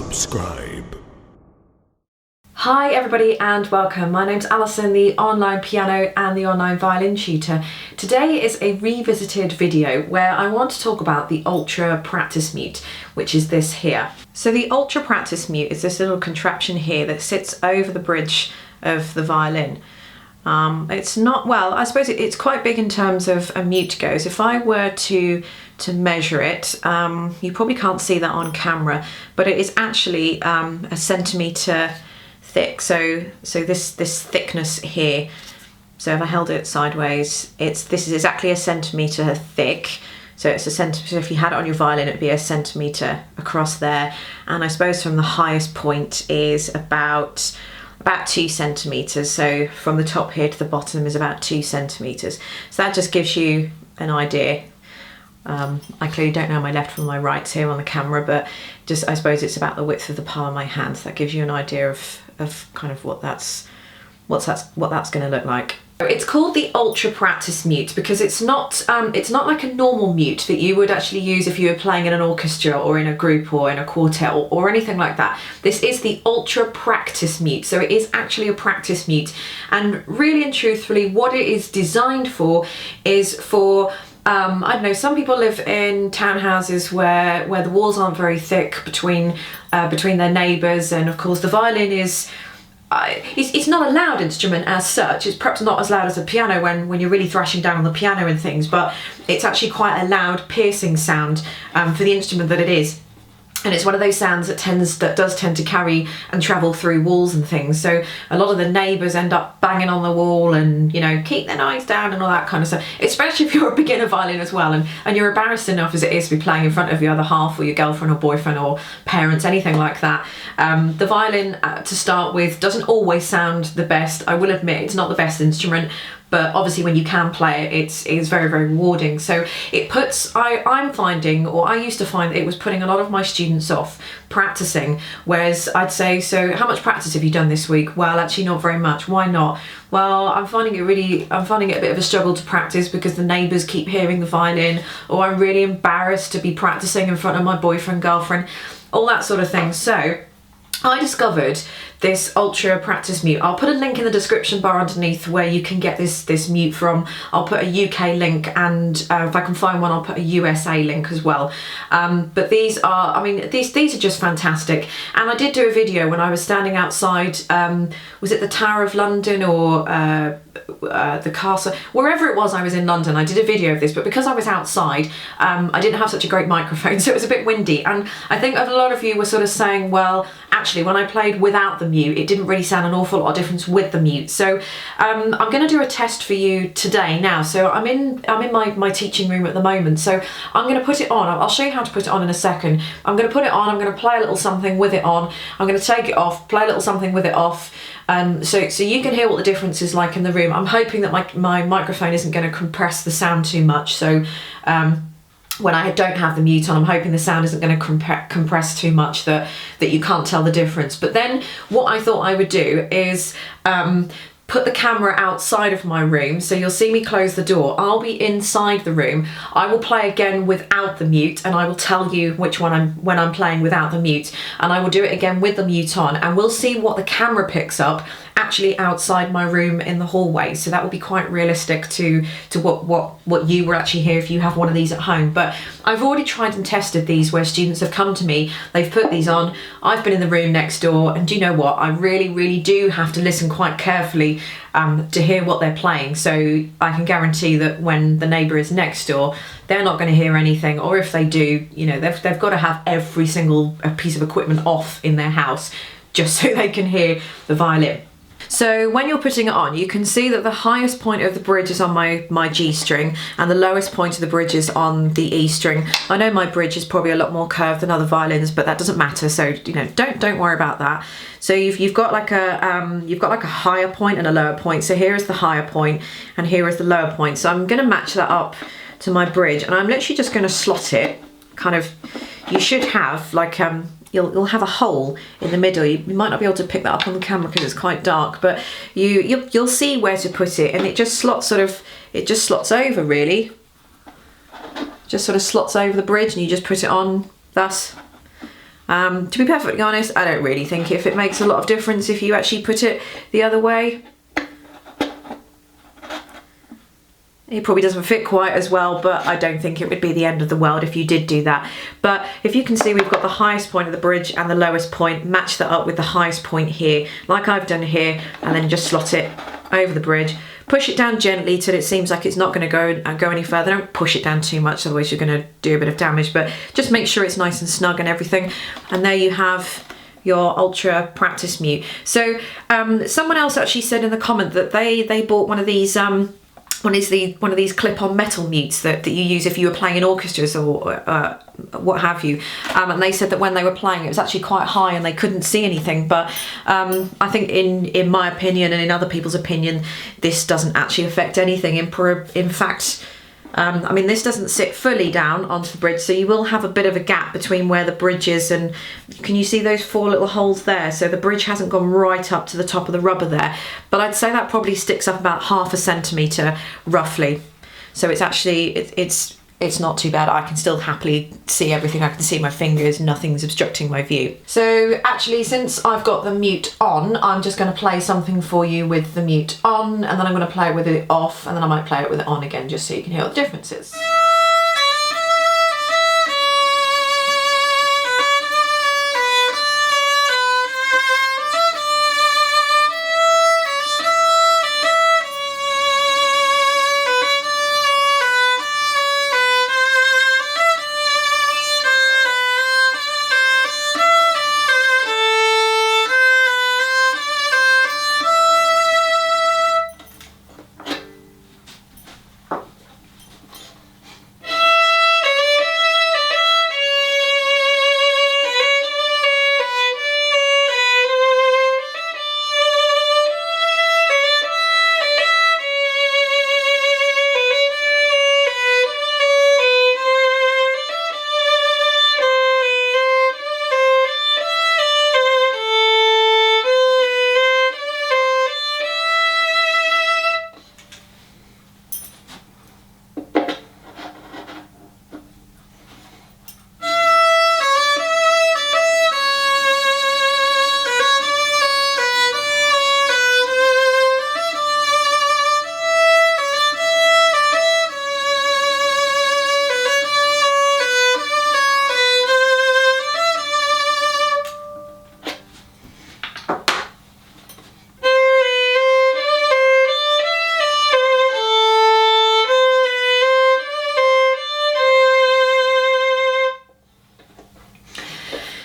subscribe. Hi everybody and welcome. My name's Alison, the online piano and the online violin tutor. Today is a revisited video where I want to talk about the ultra practice mute, which is this here. So the ultra practice mute is this little contraption here that sits over the bridge of the violin. It's not, well, I suppose it's quite big in terms of a mute goes. If I were to measure it, you probably can't see that on camera, but it is actually a centimetre thick. So this thickness here, so if I held it sideways, this is exactly a centimetre thick. So it's a centimetre, if you had it on your violin, it'd be a centimetre across there. And I suppose from the highest point is about 2 centimetres. So from the top here to the bottom is about 2 centimetres. So that just gives you an idea. I clearly don't know my left from my right here on the camera, but just I suppose it's about the width of the palm of my hand. So that gives you an idea of kind of what that's going to look like. It's called the ultra practice mute because it's not like a normal mute that you would actually use if you were playing in an orchestra or in a group or in a quartet or anything like that. This is the ultra practice mute, so it is actually a practice mute, and really and truthfully what it is designed for is for I don't know, some people live in townhouses where the walls aren't very thick between their neighbours, and of course the violin is it's not a loud instrument as such. It's perhaps not as loud as a piano when you're really thrashing down on the piano and things, but it's actually quite a loud piercing sound for the instrument that it is. And it's one of those sounds that does tend to carry and travel through walls and things. So a lot of the neighbours end up banging on the wall and, you know, keep their noise down and all that kind of stuff. Especially if you're a beginner violin as well, and you're embarrassed enough as it is to be playing in front of your other half or your girlfriend or boyfriend or parents, anything like that. The violin, to start with, doesn't always sound the best. I will admit it's not the best instrument, but obviously when you can play it, it's very, very rewarding. So it puts, I'm finding, or I used to find, that it was putting a lot of my students off practicing, whereas I'd say, so how much practice have you done this week? Well, actually not very much. Why not? Well, I'm finding it a bit of a struggle to practice because the neighbours keep hearing the violin, or I'm really embarrassed to be practicing in front of my boyfriend, girlfriend, all that sort of thing. So I discovered this ultra practice mute. I'll put a link in the description bar underneath where you can get this mute from. I'll put a UK link, and if I can find one, I'll put a USA link as well. But these are, I mean, these are just fantastic. And I did do a video when I was standing outside, was it the Tower of London or the castle, wherever it was I was in London. I did a video of this, but because I was outside, I didn't have such a great microphone, so it was a bit windy. And I think a lot of you were sort of saying, well, actually when I played without the mute, it didn't really sound an awful lot of difference with the mute. So I'm going to do a test for you today now. So I'm in my teaching room at the moment, so I'm going to put it on. I'll show you how to put it on in a second. I'm going to put it on, I'm going to play a little something with it on, I'm going to take it off, play a little something with it off, so you can hear what the difference is like in the room. I'm hoping that my microphone isn't going to compress the sound too much, so when I don't have the mute on, I'm hoping the sound isn't going to compress too much that you can't tell the difference. But then what I thought I would do is put the camera outside of my room, so you'll see me close the door. I'll be inside the room. I will play again without the mute, and I will tell you which one when I'm playing without the mute, and I will do it again with the mute on, and we'll see what the camera picks up actually outside my room in the hallway. So that will be quite realistic to what you will actually hear if you have one of these at home. But I've already tried and tested these where students have come to me, they've put these on, I've been in the room next door, and do you know what, I really do have to listen quite carefully to hear what they're playing. So I can guarantee that when the neighbour is next door, they're not going to hear anything, or if they do, you know, they've got to have every single piece of equipment off in their house just so they can hear the violin. So when you're putting it on, you can see that the highest point of the bridge is on my G string, and the lowest point of the bridge is on the E string. I know my bridge is probably a lot more curved than other violins, but that doesn't matter. So, you know, don't worry about that. So you've got like a higher point and a lower point. So here is the higher point, and here is the lower point. So I'm going to match that up to my bridge, and I'm literally just going to slot it. Kind of, you should have like you'll have a hole in the middle. You might not be able to pick that up on the camera because it's quite dark, but you'll see where to put it, and it just slots over really. Just sort of slots over the bridge, and you just put it on thus. To be perfectly honest, I don't really think if it makes a lot of difference if you actually put it the other way. It probably doesn't fit quite as well, but I don't think it would be the end of the world if you did do that. But if you can see, we've got the highest point of the bridge and the lowest point, match that up with the highest point here, like I've done here, and then just slot it over the bridge. Push it down gently till it seems like it's not going to go any further. Don't push it down too much, otherwise you're going to do a bit of damage, but just make sure it's nice and snug and everything. And there you have your ultra practice mute. So someone else actually said in the comment that they bought one of these one of these clip-on metal mutes that you use if you were playing in orchestras or what have you, and they said that when they were playing it was actually quite high and they couldn't see anything, but I think in my opinion and in other people's opinion, this doesn't actually affect anything. In fact, I mean, this doesn't sit fully down onto the bridge, so you will have a bit of a gap between where the bridge is, and can you see those 4 little holes there? So the bridge hasn't gone right up to the top of the rubber there, but I'd say that probably sticks up about 1/2 centimetre roughly. So it's actually, it's not too bad. I can still happily see everything. I can see my fingers, nothing's obstructing my view. So actually, since I've got the mute on, I'm just going to play something for you with the mute on, and then I'm going to play it with it off, and then I might play it with it on again just so you can hear what the difference is.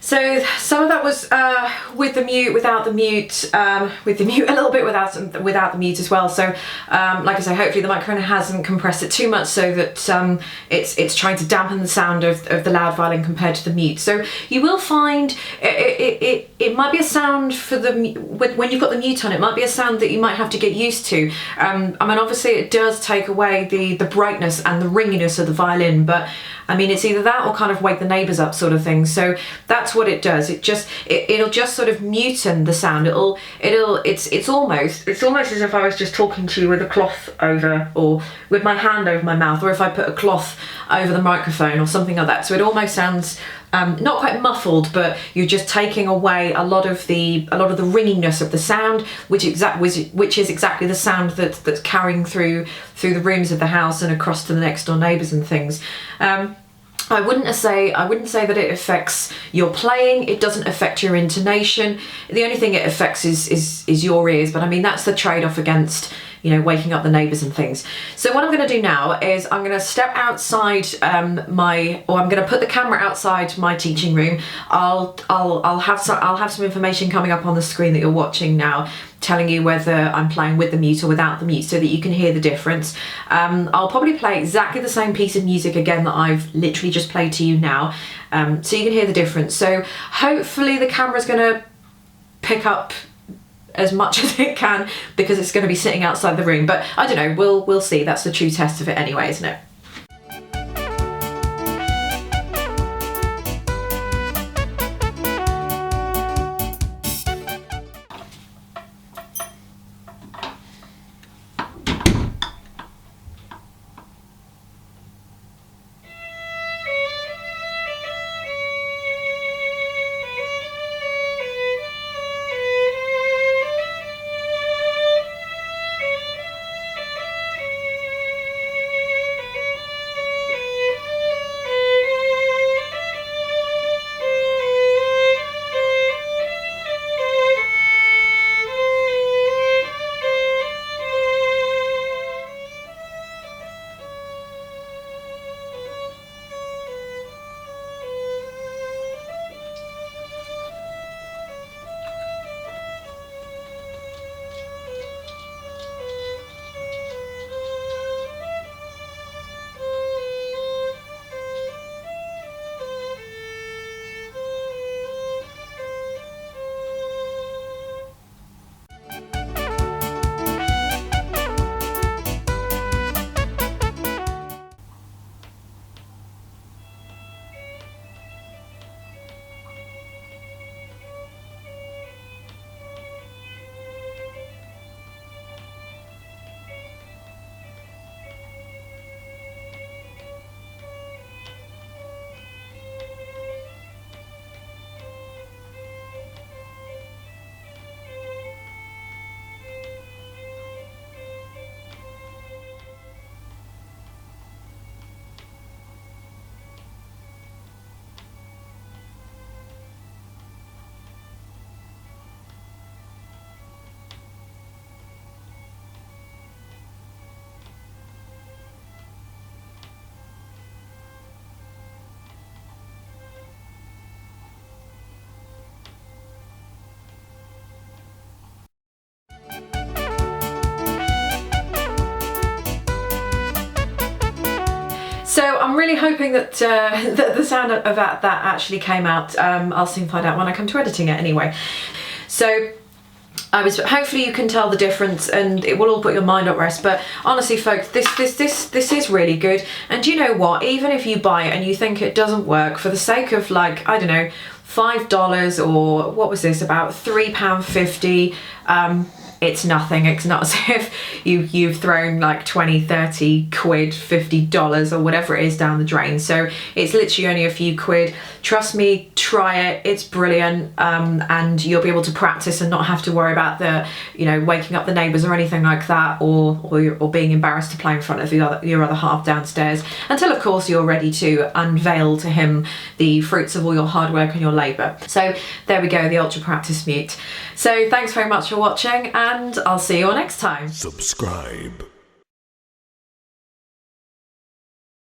So some of that was with the mute, without the mute, with the mute, a little bit without the mute as well. So like I say, hopefully the microphone hasn't compressed it too much so that it's trying to dampen the sound of the loud violin compared to the mute. So you will find it might be a sound for the when you've got the mute on, it might be a sound that you might have to get used to. I mean, obviously it does take away the brightness and the ringiness of the violin, but I mean, it's either that or kind of wake the neighbours up sort of thing. So that's what it does. It'll just sort of muten the sound. It's almost as if I was just talking to you with a cloth over, or with my hand over my mouth, or if I put a cloth over the microphone or something like that. So it almost sounds not quite muffled, but you're just taking away a lot of the ringiness of the sound, which is exactly the sound that's carrying through the rooms of the house and across to the next door neighbours and things. I wouldn't say that it affects your playing. It doesn't affect your intonation. The only thing it affects is your ears, but I mean, that's the trade-off against, you know, waking up the neighbours and things. So what I'm going to do now is I'm going to step outside I'm going to put the camera outside my teaching room. I'll have some information coming up on the screen that you're watching now, telling you whether I'm playing with the mute or without the mute, so that you can hear the difference. I'll probably play exactly the same piece of music again that I've literally just played to you now, so you can hear the difference. So hopefully the camera's going to pick up as much as it can, because it's going to be sitting outside the room, but I don't know, we'll see. That's the true test of it anyway, isn't it? So I'm really hoping that the sound of that actually came out. I'll soon find out when I come to editing it anyway. So hopefully you can tell the difference and it will all put your mind at rest. But honestly folks, this is really good. And do you know what, even if you buy it and you think it doesn't work, for the sake of, like, I don't know, $5 or what was this, about £3.50, it's nothing. It's not as if you've thrown like 20, 30 quid, $50 or whatever it is down the drain. So it's literally only a few quid. Trust me, try it, it's brilliant, and you'll be able to practice and not have to worry about waking up the neighbours or anything like that, or being embarrassed to play in front of your other half downstairs, until of course you're ready to unveil to him the fruits of all your hard work and your labour. So there we go, the Ultra Practice Mute. So thanks very much for watching, and I'll see you all next time. Subscribe.